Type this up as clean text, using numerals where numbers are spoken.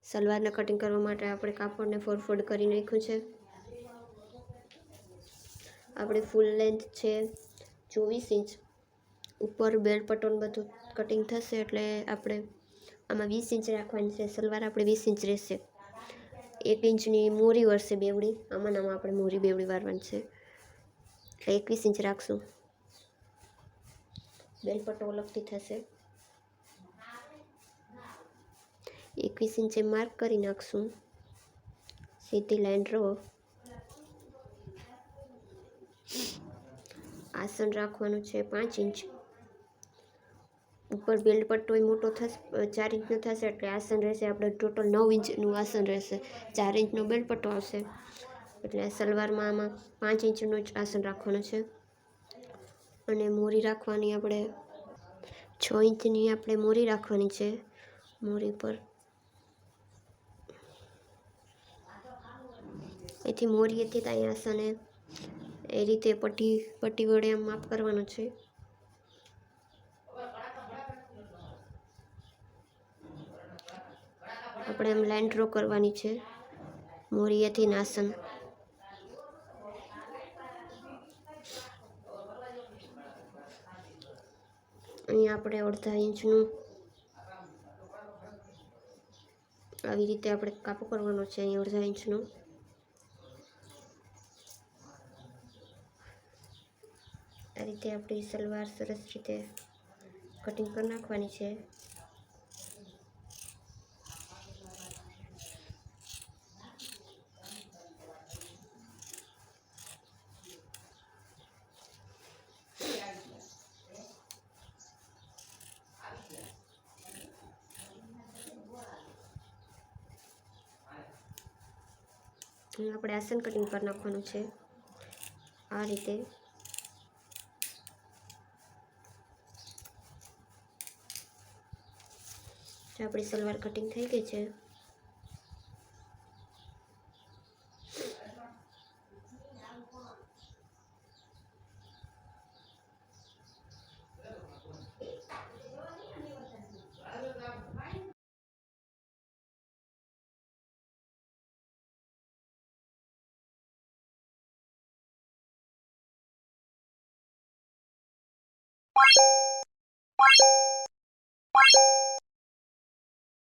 સલવારને cutting કરવા માટે આપણે કાપડને ફોલ્ડ કરી નાખ્યું છે। આપણી ફૂલ લેન્થ છે 24 ઇંચ। ઉપર બેલ્ટ પટ્ટોનું બધું કટિંગ થશે એટલે આપણે આમાં 20 ઇંચ રાખવાની છે। સલવાર આપણે 20 ઇંચ રહેશે। 1 ઇંચની મોરી વળશે બેવડી, આમાં આપણે મોરી બેવડી વારવાની છે એટલે 21 ઇંચ રાખશું। બેલ્ટ પટ્ટો અલગથી થશે। 21 ઇંચે માર્ક કરી નાખશું। સીધી લાઈન ડ્રો। આસન રાખવાનું છે 5 ઇંચ। ઉપર બેલ્ટ પટ્ટો મોટો થશે 4 ઇંચનો થશે એટલે આસન રહેશે આપણે ટોટલ 9 ઇંચનું આસન રહેશે। 4 ઇંચનો બેલ્ટ પટ્ટો આવશે એટલે સલવારમાં આમાં 5 ઇંચનું જ આસન રાખવાનું છે। અને મોરી રાખવાની આપણે 6 ઇંચની આપણે મોરી રાખવાની છે। મોરી પર એથી મોરીએથી ત્યાં આસને એ રીતે પટ્ટી વડે આમ માપ કરવાનું છે। આપણે એમ લાઈન ડ્રો કરવાની છે મોરીએથી આસન। અહીંયા આપણે 1/2 ઇંચનું આવી રીતે આપણે કાપો કરવાનો છે। અહીં 1/2 ઇંચનો આ રીતે આપણી સલવાર સરસ રીતે કટિંગ કરી નાખવાની છે। આપણે આસન કટિંગ કરી નાખવાનું છે આ રીતે। આપણી સલવાર કટિંગ થઈ ગઈ છે।